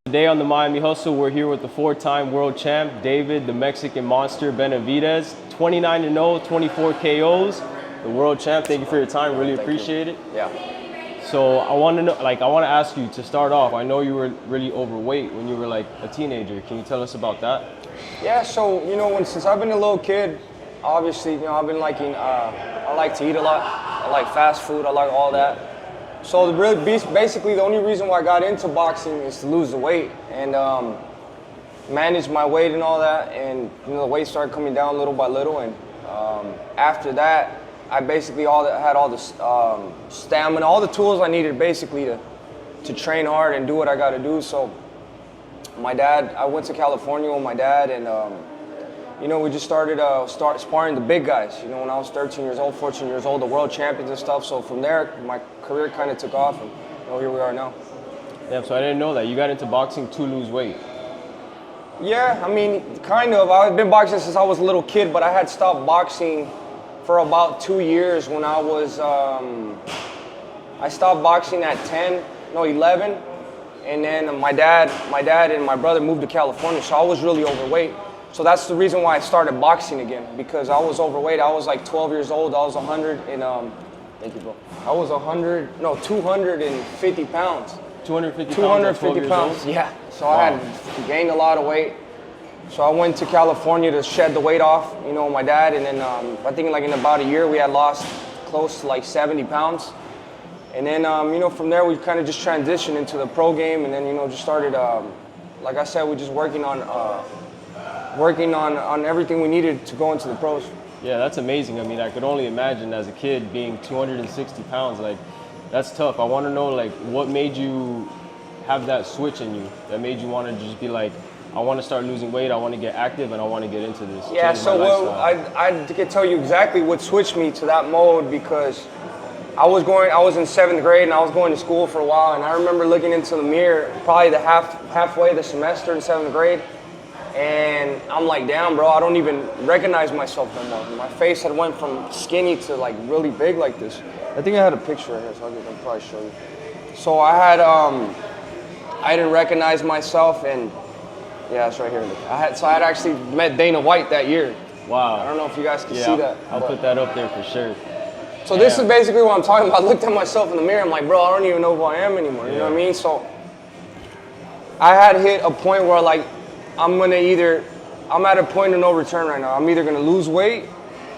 Today on the Miami Hustle, we're here with the 4-time world champ, David, the Mexican monster, Benavidez. 29-0, 24 KOs. The world champ, thank you for your time, really appreciate it. Yeah. So I want to ask you to start off, I know you were really overweight when you were like a teenager. Can you tell us about that? Yeah, so, since I've been a little kid, obviously, I've been liking, I like to eat a lot. I like fast food, I like all that. So basically the only reason why I got into boxing is to lose the weight and manage my weight and all that. And the weight started coming down little by little. And after that, I basically had all the stamina, all the tools I needed basically to train hard and do what I got to do. So I went to California with my dad, and we just started sparring the big guys. When I was 13 years old, 14 years old, the world champions and stuff. So from there, my career kind of took off, and here we are now. Yeah, so I didn't know that. You got into boxing to lose weight. Yeah, kind of. I've been boxing since I was a little kid, but I had stopped boxing for about 2 years when I was, I stopped boxing at 11. And then my dad and my brother moved to California, so I was really overweight. So that's the reason why I started boxing again, because I was overweight. I was like 12 years old. I was thank you, bro. I was 250 pounds. 250 pounds. Yeah. So wow. I had gained a lot of weight. So I went to California to shed the weight off, my dad. And then I think in about a year, we had lost close to like 70 pounds. And then, from there, we kind of just transitioned into the pro game. And then, just started, like I said, we're just working on everything we needed to go into the pros. Yeah, that's amazing. I could only imagine as a kid being 260 pounds, that's tough. I want to know, what made you have that switch in you that made you want to just be like, I want to start losing weight, I want to get active, and I want to get into this. Yeah, so I can tell you exactly what switched me to that mode, because I was in 7th grade and I was going to school for a while, and I remember looking into the mirror probably the halfway of the semester in 7th grade, and I'm like, damn, bro, I don't even recognize myself no more. My face had went from skinny to really big like this. I think I had a picture right here, so I can probably show you. So I didn't recognize myself, and yeah, it's right here. I had actually met Dana White that year. Wow. I don't know if you guys can see that. I'll put that up there for sure. So this is basically what I'm talking about. I looked at myself in the mirror, I'm like, bro, I don't even know who I am anymore. You know what I mean? So I had hit a point where I'm at a point of no return right now. I'm either gonna lose weight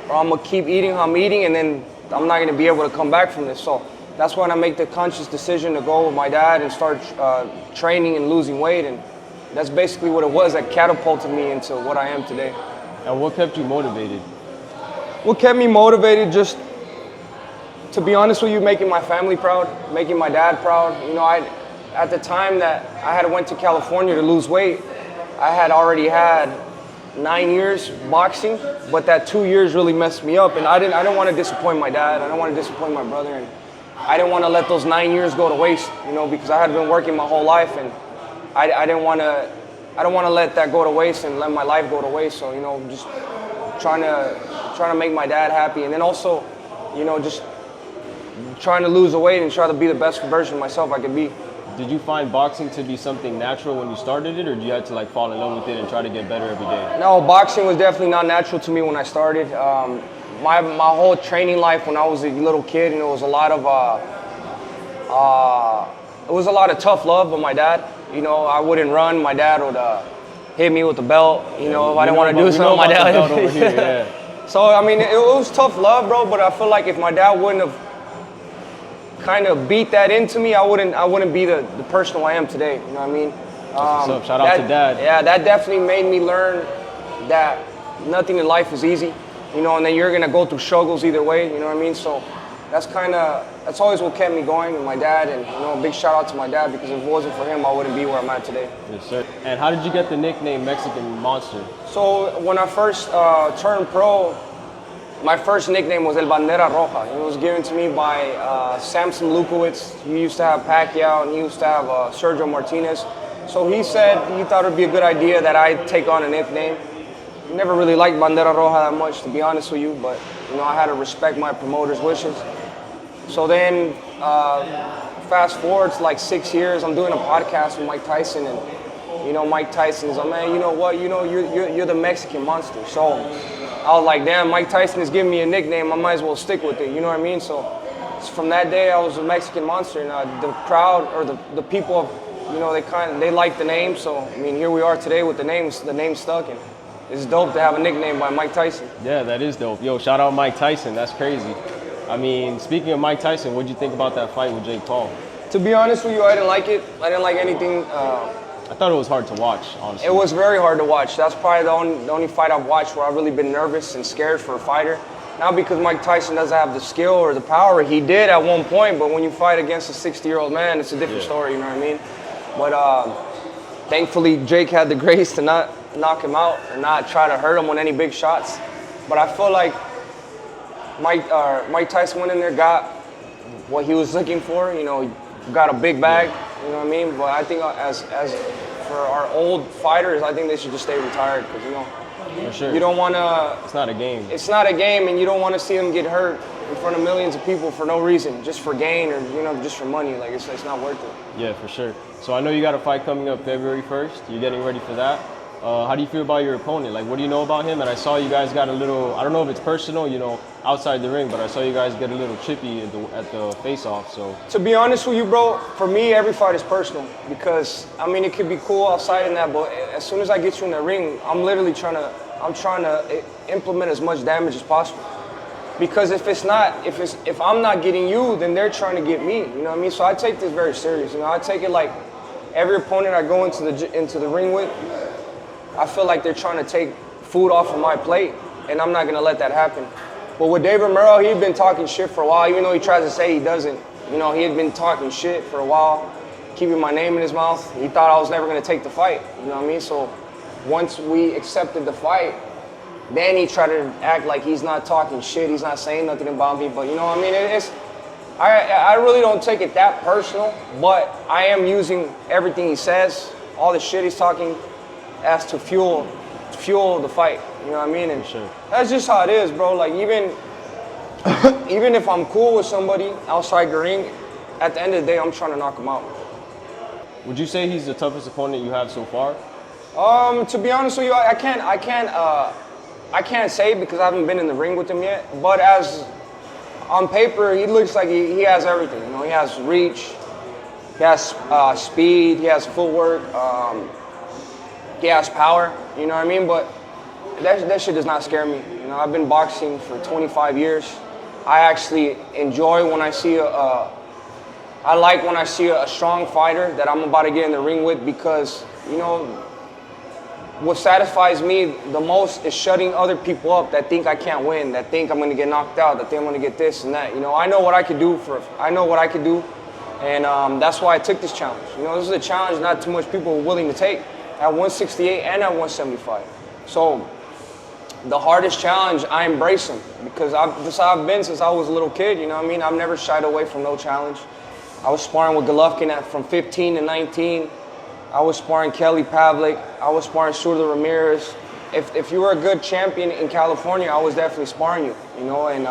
or I'm gonna keep eating how I'm eating, and then I'm not gonna be able to come back from this. So that's when I make the conscious decision to go with my dad and start training and losing weight. And that's basically what it was that catapulted me into what I am today. And what kept you motivated? What kept me motivated, just to be honest with you, making my family proud, making my dad proud. At the time that I went to California to lose weight, I had already had 9 years boxing, but that 2 years really messed me up, and I didn't want to disappoint my dad, I didn't want to disappoint my brother, and I didn't want to let those 9 years go to waste, because I had been working my whole life, and I don't want to let that go to waste and let my life go to waste. So just trying to make my dad happy, and then also just trying to lose the weight and try to be the best version of myself I could be. Did you find boxing to be something natural when you started it, or did you have to fall in love with it and try to get better every day? No, boxing was definitely not natural to me when I started. My whole training life when I was a little kid, it was a lot of tough love with my dad. I wouldn't run. My dad would hit me with the belt. If I didn't want to do something, my dad would. Over here, yeah. So it was tough love, bro. But I feel like if my dad wouldn't have kind of beat that into me, I wouldn't be the person who I am today. You know what I mean? What's up? Shout out to Dad. Yeah, that definitely made me learn that nothing in life is easy. And then you're gonna go through struggles either way. You know what I mean? So that's always what kept me going, and my dad. And a big shout out to my dad, because if it wasn't for him, I wouldn't be where I'm at today. Yes, sir. And how did you get the nickname Mexican Monster? So when I first turned pro, my first nickname was El Bandera Roja. It was given to me by Samson Lukowitz. He used to have Pacquiao, and he used to have Sergio Martinez. So he said he thought it would be a good idea that I take on a nickname. Never really liked Bandera Roja that much, to be honest with you, but I had to respect my promoter's wishes. So then fast forward to like 6 years, I'm doing a podcast with Mike Tyson, and you know, Mike Tyson's like, man, you know what, you know, you're the Mexican monster. So I was like, damn, Mike Tyson is giving me a nickname, I might as well stick with it, you know what I mean? So from that day, I was a Mexican monster, and the crowd, or the people, you know, they like the name. So I mean, here we are today with the name stuck, and it's dope to have a nickname by Mike Tyson. Yeah, that is dope. Yo, shout out Mike Tyson. That's crazy. I mean, speaking of Mike Tyson, what'd you think about that fight with Jake Paul? To be honest with you, I didn't like it. I didn't like anything. I thought it was hard to watch, honestly. It was very hard to watch. That's probably the only fight I've watched where I've really been nervous and scared for a fighter. Not because Mike Tyson doesn't have the skill or the power. He did at one point, but when you fight against a 60-year-old man, it's a different story, you know what I mean? But thankfully, Jake had the grace to not knock him out and not try to hurt him with any big shots. But I feel like Mike Tyson went in there, got what he was looking for. You know, got a big bag. You know what I mean? But I think as for our old fighters, I think they should just stay retired, because you know, for sure, you don't want to. It's not a game. It's not a game, and you don't want to see them get hurt in front of millions of people for no reason, just for gain, or you know, just for money. Like it's not worth it. Yeah, for sure. So I know you got a fight coming up February 1st. You're getting ready for that. How do you feel about your opponent? Like, what do you know about him? And I saw you guys got a little, I don't know if it's personal, you know, outside the ring, but I saw you guys get a little chippy at the face-off, so. To be honest with you, bro, for me, every fight is personal, because, I mean, it could be cool outside in that, but as soon as I get you in the ring, I'm literally trying to implement as much damage as possible. Because if I'm not getting you, then they're trying to get me, you know what I mean? So I take this very serious, you know, I take it like every opponent I go into the ring with, I feel like they're trying to take food off of my plate, and I'm not gonna let that happen. But with David Romero, he'd been talking shit for a while, even though he tries to say he doesn't. You know, he had been talking shit for a while, keeping my name in his mouth. He thought I was never gonna take the fight, you know what I mean? So once we accepted the fight, then he tried to act like he's not talking shit, he's not saying nothing about me, but you know what I mean? I really don't take it that personal, but I am using everything he says, all the shit he's talking, as to fuel the fight, you know what I mean? And sure, that's just how it is, bro. Like even if I'm cool with somebody outside the ring, at the end of the day, I'm trying to knock him out. Would you say he's the toughest opponent you have so far? To be honest with you, I can't say, because I haven't been in the ring with him yet. But as on paper, he looks like he has everything. You know, he has reach, he has speed, he has footwork. He has power, you know what I mean? But that shit does not scare me. You know, I've been boxing for 25 years. I actually enjoy when I see I like when I see a strong fighter that I'm about to get in the ring with, because, you know, what satisfies me the most is shutting other people up that think I can't win, that think I'm gonna get knocked out, that think I'm gonna get this and that. You know, I know what I could do, and that's why I took this challenge. You know, this is a challenge not too much people are willing to take, at 168 and at 175. So the hardest challenge, I embrace them, because this is how I've been since I was a little kid, you know what I mean? I've never shied away from no challenge. I was sparring with Golovkin from 15 to 19. I was sparring Kelly Pavlik. I was sparring Surla Ramirez. If you were a good champion in California, I was definitely sparring you, you know? And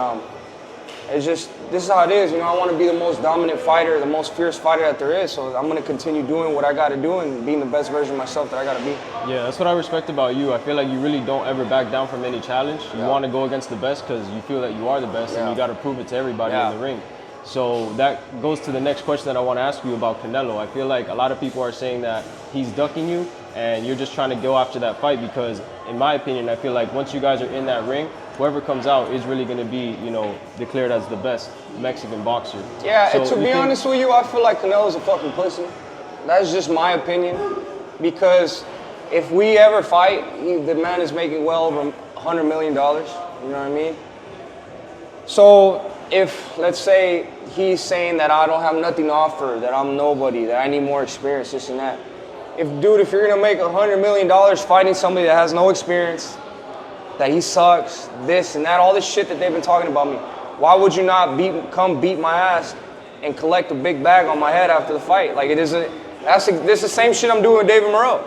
it's just, this is how it is, you know, I want to be the most dominant fighter, the most fierce fighter that there is, so I'm going to continue doing what I got to do and being the best version of myself that I got to be. Yeah, that's what I respect about you. I feel like you really don't ever back down from any challenge. You want to go against the best because you feel that you are the best, and you got to prove it to everybody in the ring. So that goes to the next question that I want to ask you about Canelo. I feel like a lot of people are saying that he's ducking you and you're just trying to go after that fight, because in my opinion, I feel like once you guys are in that ring, whoever comes out is really going to be, you know, declared as the best Mexican boxer. Yeah, so to be honest with you, I feel like Canelo's a fucking pussy. That's just my opinion, because if we ever fight, the man is making well over $100 million, you know what I mean? So if, let's say, he's saying that I don't have nothing to offer, that I'm nobody, that I need more experience, this and that. If you're gonna make $100 million fighting somebody that has no experience, that he sucks, this and that, all this shit that they've been talking about me, why would you not come beat my ass and collect a big bag on my head after the fight? Like, this is the same shit I'm doing with David Moreau.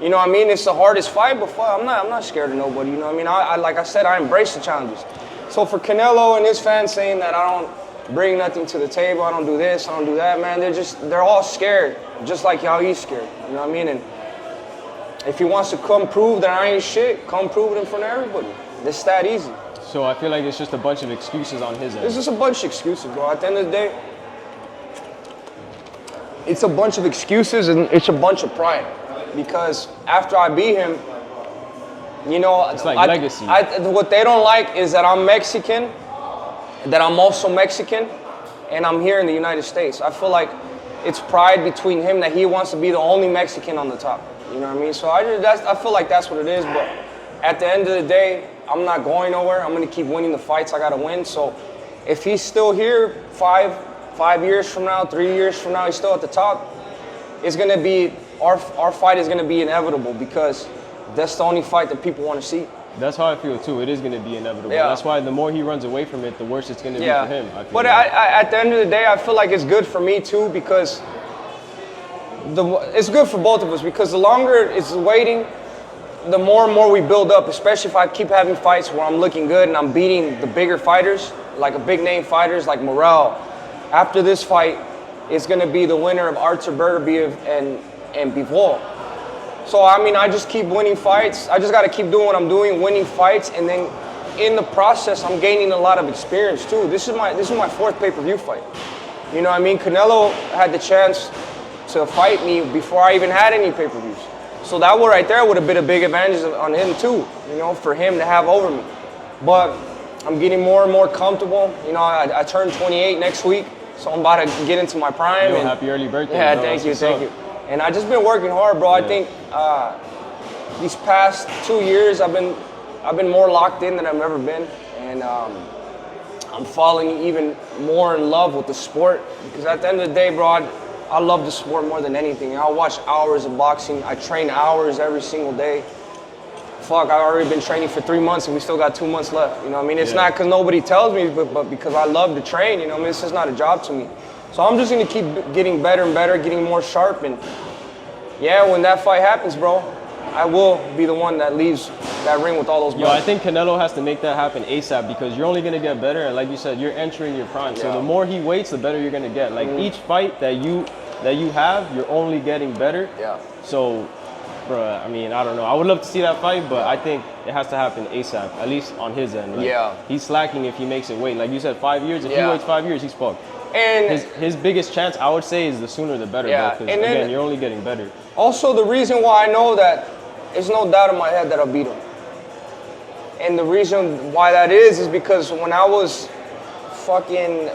You know what I mean? It's the hardest fight, but I'm not scared of nobody, you know what I mean? Like I said, I embrace the challenges. So for Canelo and his fans saying that I don't bring nothing to the table. I don't do this, I don't do that, man. They're all scared, just like how he's scared. You know what I mean? And if he wants to come prove that I ain't shit, come prove it in front of everybody. It's that easy. So I feel like it's just a bunch of excuses on his end. It's just a bunch of excuses, bro. At the end of the day, it's a bunch of excuses and it's a bunch of pride. Because after I beat him, you know, it's like legacy. What they don't like is that I'm Mexican, that I'm also Mexican, and I'm here in the United States. I feel like it's pride between him that he wants to be the only Mexican on the top. You know what I mean? So I feel like that's what it is. But at the end of the day, I'm not going nowhere. I'm going to keep winning the fights I got to win. So if he's still here 5 years from now, 3 years from now, he's still at the top, it's going to be, our fight is going to be inevitable because that's the only fight that people want to see. That's how I feel too. It is going to be inevitable. Yeah. That's why the more he runs away from it, the worse it's going to be for him. I feel but like. at the end of the day, I feel like it's good for me too because it's good for both of us because the longer it's waiting, the more and more we build up, especially if I keep having fights where I'm looking good and I'm beating the bigger fighters, like a big name fighters like Morrell. After this fight, it's going to be the winner of Artur Beterbiev and Bivol. So, I mean, I just keep winning fights. I just got to keep doing what I'm doing, winning fights, and then in the process, I'm gaining a lot of experience too. This is my fourth pay-per-view fight. You know what I mean? Canelo had the chance to fight me before I even had any pay-per-views. So that one right there would have been a big advantage on him too, you know, for him to have over me. But I'm getting more and more comfortable. You know, I turn 28 next week, so I'm about to get into my prime. Yo, happy early birthday. Yeah, bro. thank you. And I just been working hard, bro. Yeah. I think these past 2 years, I've been more locked in than I've ever been, and I'm falling even more in love with the sport because at the end of the day, bro, I love the sport more than anything. I watch hours of boxing. I train hours every single day. Fuck, I've already been training for 3 months and we still got 2 months left. You know what I mean? It's not because nobody tells me, but because I love to train. You know what I mean? It's just not a job to me. So I'm just going to keep getting better and better, getting more sharp. And yeah, when that fight happens, bro, I will be the one that leaves that ring with all those belts. Yo, I think Canelo has to make that happen ASAP because you're only going to get better. And like you said, you're entering your prime. So the more he waits, the better you're going to get. Like each fight that you have, you're only getting better. Yeah. So, bro, I mean, I don't know. I would love to see that fight, but I think it has to happen ASAP, at least on his end. Like, he's slacking if he makes it wait. Like you said, 5 years. If he waits 5 years, he's fucked. And his biggest chance, I would say, is the sooner the better, bro. Because again, you're only getting better. Also, the reason why I know that, there's no doubt in my head that I'll beat him. And the reason why that is because when I was fucking,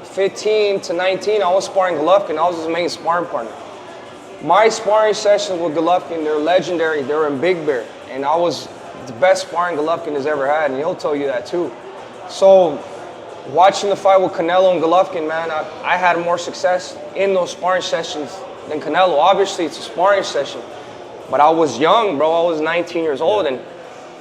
15 to 19, I was sparring Golovkin. I was his main sparring partner. My sparring sessions with Golovkin, they're legendary. They're in Big Bear. And I was the best sparring Golovkin has ever had, and he'll tell you that too. So, watching the fight with Canelo and Golovkin, man, I had more success in those sparring sessions than Canelo. Obviously, it's a sparring session. But I was young, bro. I was 19 years old. And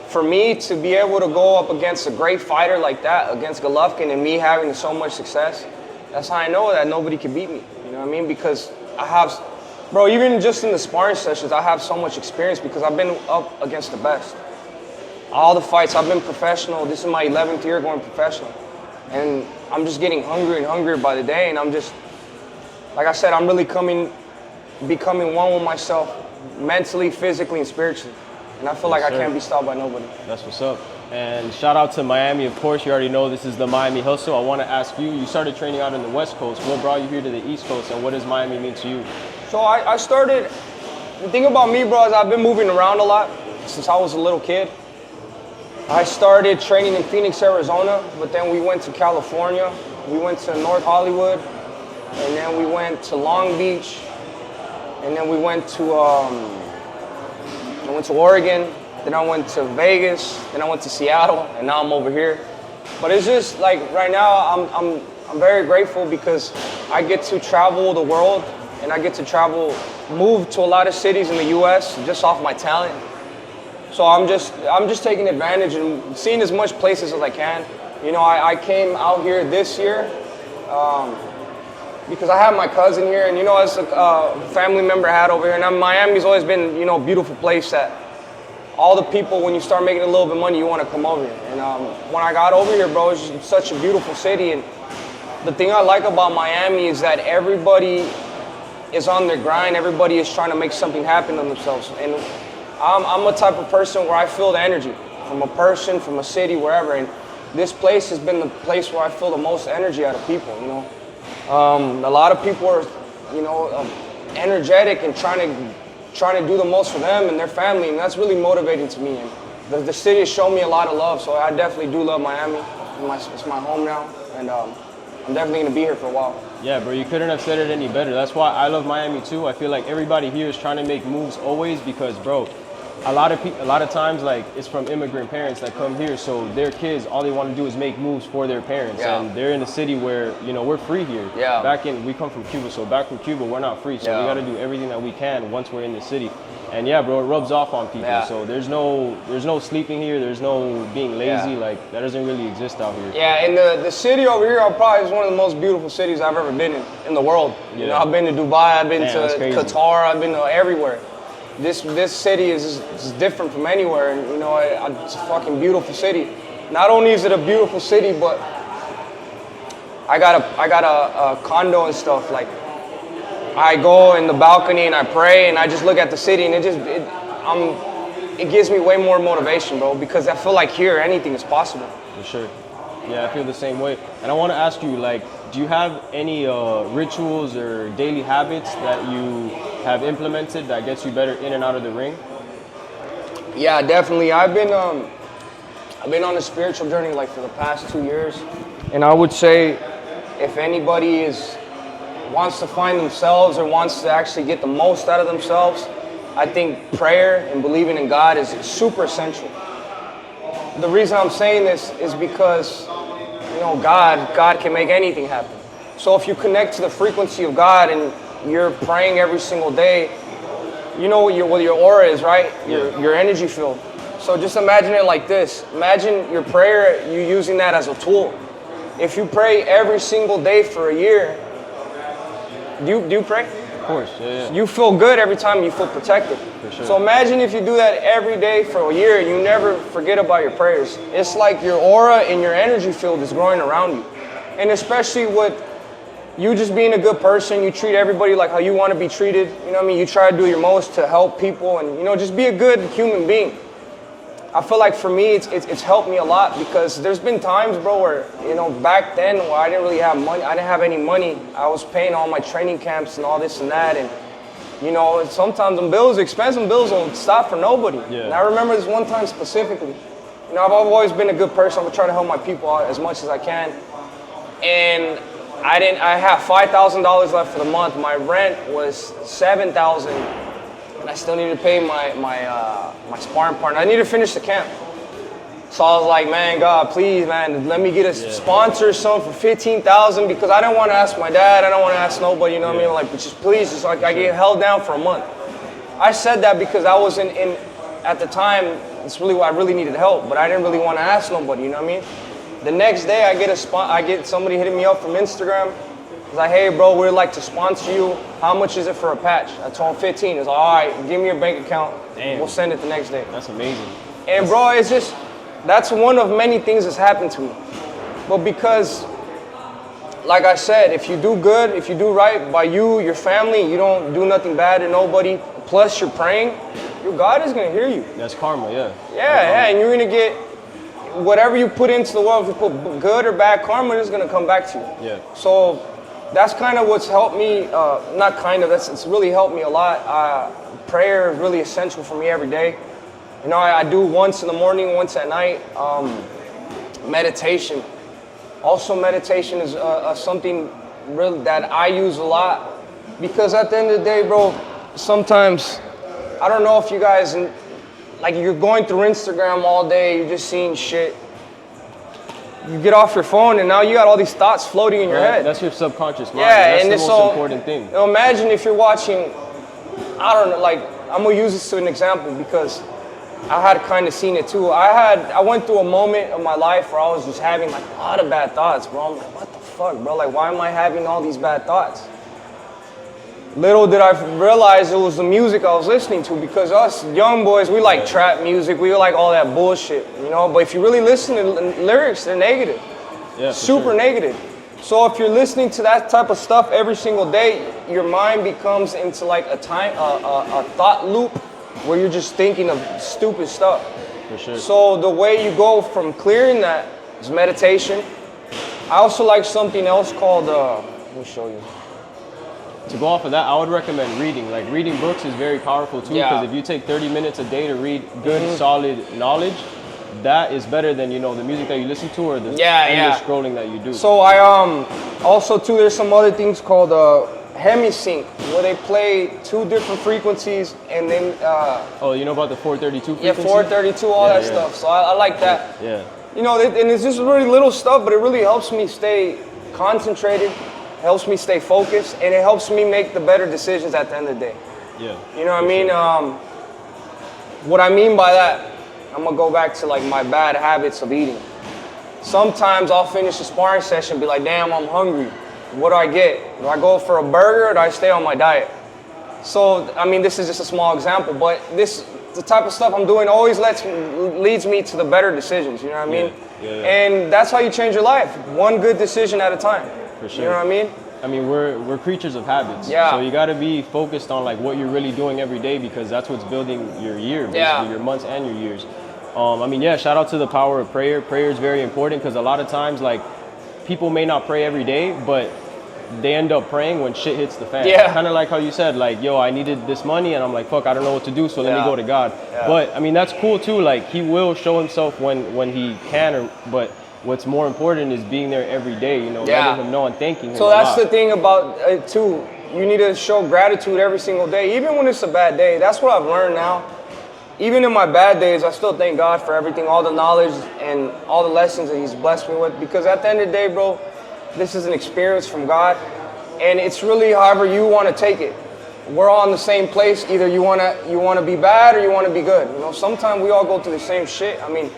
for me to be able to go up against a great fighter like that, against Golovkin, and me having so much success, that's how I know that nobody can beat me. You know what I mean? Because I have, bro, even just in the sparring sessions, I have so much experience because I've been up against the best. All the fights, I've been professional. This is my 11th year going professional. And I'm just getting hungrier and hungrier by the day. And I'm just, like I said, I'm really becoming one with myself, mentally, physically, and spiritually. And I feel like I can't be stopped by nobody. That's what's up. And shout out to Miami, of course. You already know this is the Miami Hustle. I want to ask you, you started training out in the West Coast. What brought you here to the East Coast, and what does Miami mean to you? So I started, the thing about me, bro, is I've been moving around a lot since I was a little kid. I started training in Phoenix, Arizona, but then we went to California. We went to North Hollywood, and then we went to Long Beach, and then we went to Oregon, then I went to Vegas, then I went to Seattle, and now I'm over here. But it's just like right now, I'm very grateful because I get to travel the world, and I get to move to a lot of cities in the U.S. just off my talent. So I'm just taking advantage and seeing as much places as I can. You know, I came out here this year because I have my cousin here, and you know, as a family member I had over here. And Miami's always been, you know, a beautiful place that all the people, when you start making a little bit of money, you want to come over here. And when I got over here, bro, it's just such a beautiful city, and the thing I like about Miami is that everybody is on their grind. Everybody is trying to make something happen to themselves. And I'm a type of person where I feel the energy from a person, from a city, wherever. And this place has been the place where I feel the most energy out of people, you know. A lot of people are, you know, energetic and trying to do the most for them and their family, and that's really motivating to me. And the city has shown me a lot of love, so I definitely do love Miami. It's my home now, and I'm definitely gonna be here for a while. Yeah, bro, you couldn't have said it any better. That's why I love Miami too. I feel like everybody here is trying to make moves always because, bro, a lot of times, like, it's from immigrant parents that come here, so their kids, all they want to do is make moves for their parents, and they're in a city where, you know, we're free here. We come from Cuba, so back from Cuba, we're not free, so we got to do everything that we can once we're in the city. And yeah, bro, it rubs off on people. So there's no sleeping here, there's no being lazy. Like, that doesn't really exist out here. Yeah, and the city over here, probably is one of the most beautiful cities I've ever been in the world. You know, I've been to Dubai, I've been to Qatar, I've been to everywhere. This city is just different from anywhere, and you know, it's a fucking beautiful city. Not only is it a beautiful city, but I got a condo and stuff. Like, I go in the balcony and I pray and I just look at the city, and it gives me way more motivation, bro, because I feel like here anything is possible. For sure. Yeah, I feel the same way. And I want to ask you, like, do you have any rituals or daily habits that you have implemented that gets you better in and out of the ring? Yeah, definitely. I've been on a spiritual journey like for the past 2 years, and I would say if anybody wants to find themselves or wants to actually get the most out of themselves, I think prayer and believing in God is super essential. The reason I'm saying this is because, you know, God can make anything happen. So if you connect to the frequency of God and you're praying every single day, you know what your aura is, right? Your energy field. So just imagine it like this. Imagine your prayer, you using that as a tool. If you pray every single day for a year, do you pray? Of course, yeah. You feel good every time, you feel protected. For sure. So imagine if you do that every day for a year, you never forget about your prayers. It's like your aura and your energy field is growing around you. And especially with you just being a good person, you treat everybody like how you want to be treated. You know what I mean? You try to do your most to help people and, you know, just be a good human being. I feel like for me, it's helped me a lot because there's been times, bro, where, you know, back then where I didn't really have money, I didn't have any money. I was paying all my training camps and all this and that. And, you know, sometimes expensive bills don't stop for nobody. And I remember this one time specifically. You know, I've always been a good person. I'm trying to help my people out as much as I can. And I have $5,000 left for the month. My rent was $7,000. And I still need to pay my sparring partner. I need to finish the camp. So I was like, man, God, please, man, let me get a sponsor or something for $15,000 because I don't want to ask my dad. I don't want to ask nobody, you know what I mean? Like, but just please, just like I get held down for a month. I said that because I was in at the time, it's really I really needed help, but I didn't really want to ask nobody, you know what I mean? The next day I get somebody hitting me up from Instagram. It's like, hey, bro, we'd like to sponsor you. How much is it for a patch? I told him 15. It's like, all right, give me your bank account. Damn. We'll send it the next day. That's amazing. And bro, it's just, that's one of many things that's happened to me. But because, like I said, if you do good, if you do right by you, your family, you don't do nothing bad to nobody, plus you're praying, your God is going to hear you. That's karma, yeah. Yeah, and you're going to get whatever you put into the world. If you put good or bad karma, it's going to come back to you. Yeah. So that's kind of what's helped me, it's really helped me a lot. Prayer is really essential for me every day. You know, I do once in the morning, once at night. Meditation. Also, meditation is something really that I use a lot because at the end of the day, bro, sometimes, I don't know if you guys, like you're going through Instagram all day, you're just seeing shit. You get off your phone and now you got all these thoughts floating in your head. That's your subconscious mind. Yeah, that's the most important thing. You know, imagine if you're watching, I don't know, like, I'm gonna use this as an example because I had kind of seen it too. I went through a moment of my life where I was just having like a lot of bad thoughts, bro. I'm like, what the fuck, bro? Like, why am I having all these bad thoughts? Little did I realize it was the music I was listening to because us young boys, we like trap music, we like all that bullshit, you know? But if you really listen to the lyrics, they're negative. Yeah, super negative. So if you're listening to that type of stuff every single day, your mind becomes into like a thought loop where you're just thinking of stupid stuff. For sure. So the way you go from clearing that is meditation. I also like something else called, let me show you. To go off of that, I would recommend reading. Like reading books is very powerful too, because if you take 30 minutes a day to read good, solid knowledge, that is better than, you know, the music that you listen to or the endless scrolling that you do. So I also too, there's some other things called hemisync, where they play 2 different frequencies and then oh, you know about the 432 frequency? Yeah, 432, all that stuff. So I like that. Yeah. You know, and it's just really little stuff, but it really helps me stay concentrated, helps me stay focused, and it helps me make the better decisions at the end of the day. Yeah. You know what I mean? What I mean by that, I'm gonna go back to like my bad habits of eating. Sometimes I'll finish a sparring session and be like, damn, I'm hungry. What do I get? Do I go for a burger or do I stay on my diet? So, I mean, this is just a small example, but the type of stuff I'm doing always leads me to the better decisions, you know what I mean? Yeah. And that's how you change your life, one good decision at a time. For sure. You know what I mean? I mean, we're creatures of habits. Yeah. So you got to be focused on like what you're really doing every day, because that's what's building your year, basically, your months and your years. I mean, yeah, shout out to the power of prayer. Prayer is very important, because a lot of times, like, people may not pray every day, but they end up praying when shit hits the fan. Yeah. Kind of like how you said, like, yo, I needed this money, and I'm like, fuck, I don't know what to do, so let me go to God. Yeah. But, I mean, that's cool, too. Like, he will show himself when he can, but what's more important is being there every day, you know, letting him know and thanking him. So that's the thing about it too. You need to show gratitude every single day, even when it's a bad day. That's what I've learned now. Even in my bad days, I still thank God for everything, all the knowledge and all the lessons that he's blessed me with. Because at the end of the day, bro, this is an experience from God. And it's really however you want to take it. We're all in the same place. Either you want to be bad or you want to be good. You know, sometimes we all go through the same shit. I mean,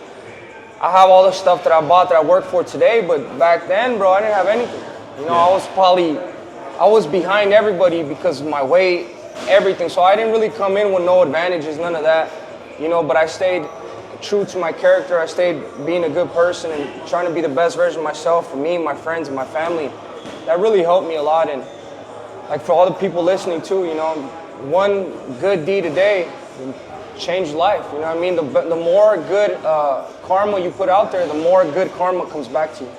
I have all the stuff that I bought that I work for today, but back then, bro, I didn't have anything. You know, I was behind everybody because of my weight, everything. So I didn't really come in with no advantages, none of that. You know, but I stayed true to my character. I stayed being a good person and trying to be the best version of myself for me, my friends, and my family. That really helped me a lot. And like for all the people listening too, you know, one good deed a day change life, you know what I mean? The more good karma you put out there, the more good karma comes back to you.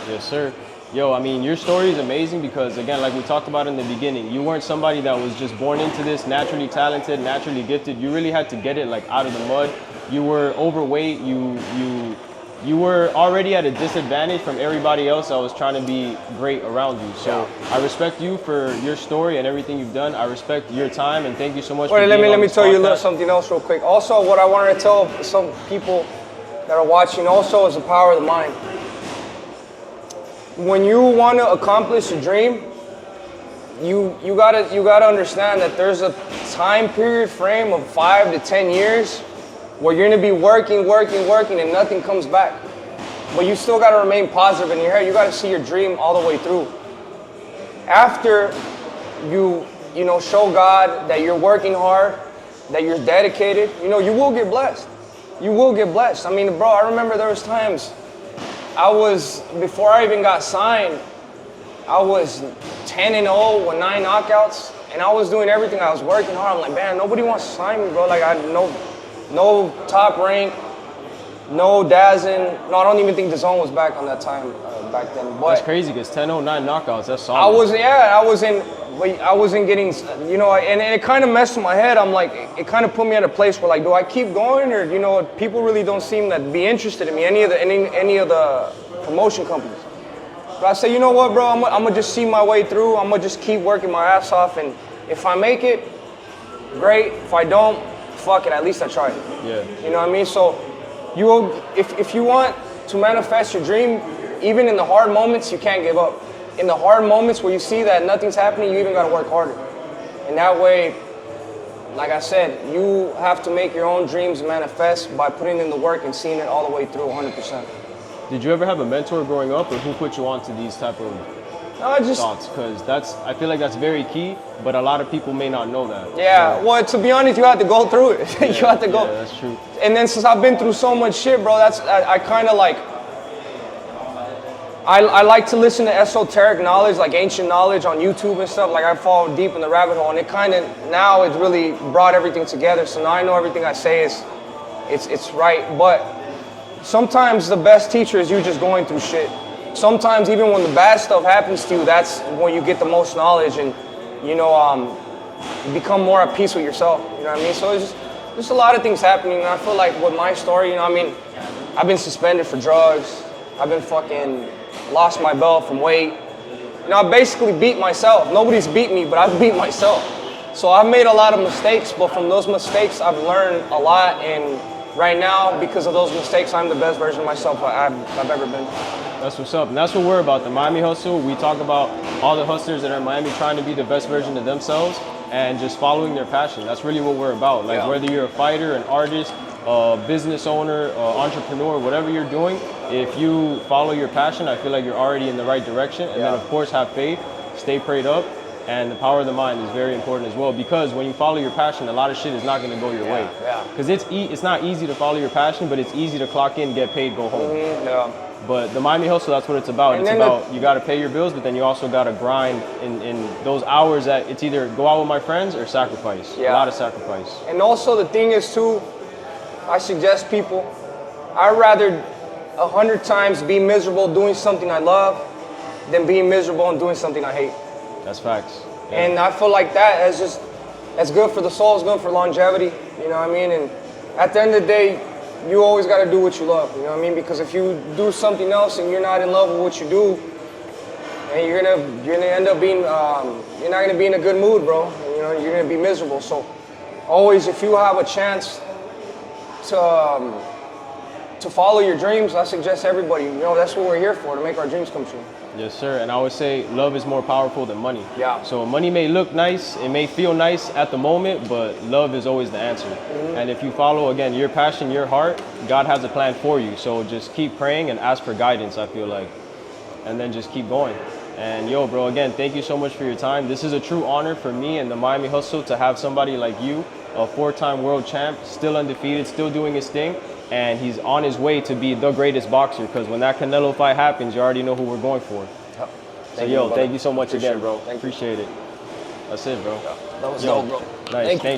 Yes, sir. Yo, I mean, your story is amazing because, again, like we talked about in the beginning, you weren't somebody that was just born into this, naturally talented, naturally gifted. You really had to get it, like, out of the mud. You were overweight. You were already at a disadvantage from everybody else that was trying to be great around you. So I respect you for your story and everything you've done. I respect your time, and thank you so much for being on this podcast. Let me tell you something else real quick. Also, what I wanted to tell some people that are watching also is the power of the mind. When you want to accomplish a dream, you gotta understand that there's a time period frame of 5 to 10 years where you're gonna be working, and nothing comes back. But you still gotta remain positive in your head. You gotta see your dream all the way through. After you show God that you're working hard, that you're dedicated, you will get blessed. You will get blessed. I mean, bro, I remember there was times before I even got signed, I was 10-0 with 9 knockouts, and I was doing everything. I was working hard. I'm like, man, nobody wants to sign me, bro. Like, I had no top rank, no DAZN. No, I don't even think the zone was back on that time back then. But that's crazy because 10-0, 9 knockouts, that's solid. I wasn't getting, and it kind of messed with my head. I'm like, it kind of put me at a place where, like, do I keep going, or people really don't seem to be interested in me, any of the promotion companies. But I say, you know what, bro, I'm gonna just see my way through. I'm gonna just keep working my ass off, and if I make it, great. If I don't, fuck it, at least I tried. Yeah. You know what I mean? So if you want to manifest your dream, even in the hard moments, you can't give up. In the hard moments where you see that nothing's happening, you even gotta work harder. And that way, like I said, you have to make your own dreams manifest by putting in the work and seeing it all the way through 100%. Did you ever have a mentor growing up, or who put you onto these type of thoughts? Because I feel like that's very key, but a lot of people may not know that. Yeah, well, to be honest, you have to go through it. Yeah, you have to go. Yeah, that's true. And then since I've been through so much shit, bro, I kind of like, I like to listen to esoteric knowledge, like ancient knowledge on YouTube and stuff. Like I fall deep in the rabbit hole, and it kind of now it's really brought everything together. So now I know everything I say is, it's right. But sometimes the best teacher is you just going through shit. Sometimes even when the bad stuff happens to you, that's when you get the most knowledge, and you become more at peace with yourself. You know what I mean? So it's just a lot of things happening. And I feel like with my story, I've been suspended for drugs. I've been fucking lost my belt from weight. I basically beat myself. Nobody's beat me, but I've beat myself. So I've made a lot of mistakes, but from those mistakes, I've learned a lot. And right now, because of those mistakes, I'm the best version of myself I've ever been. That's what's up, and that's what we're about, the Miami Hustle. We talk about all the hustlers that are in Miami trying to be the best version of themselves and just following their passion. That's really what we're about. Like whether you're a fighter, an artist, a business owner, entrepreneur, whatever you're doing, if you follow your passion, I feel like you're already in the right direction. And then of course have faith, stay prayed up, and the power of the mind is very important as well, because when you follow your passion, a lot of shit is not going to go your way. Because it's not easy to follow your passion, but it's easy to clock in, get paid, go home. But the Miami Hustle, that's what it's about. And it's about you got to pay your bills, but then you also got to grind in those hours that it's either go out with my friends or sacrifice. A lot of sacrifice. And also the thing is too, I suggest people, I'd rather 100 times be miserable doing something I love than being miserable and doing something I hate. That's facts. And I feel like that's good for the soul, it's good for longevity, you know what I mean? And at the end of the day, you always got to do what you love, you know what I mean? Because if you do something else and you're not in love with what you do, and you're gonna end up being, you're not gonna be in a good mood, bro. You're gonna be miserable. So always, if you have a chance to follow your dreams, I suggest everybody, that's what we're here for, to make our dreams come true. Yes, sir. And I would say love is more powerful than money. Yeah. So money may look nice, it may feel nice at the moment, but love is always the answer. And if you follow, again, your passion, your heart, God has a plan for you. So just keep praying and ask for guidance, I feel like. And then just keep going. And yo, bro, again, thank you so much for your time. This is a true honor for me and the Miami Hustle to have somebody like you, a 4-time world champ, still undefeated, still doing his thing. And he's on his way to be the greatest boxer, because when that Canelo fight happens, you already know who we're going for. So yo, thank you so much again, bro. Appreciate it. That's it, bro. That was dope, bro. Nice. Thank you.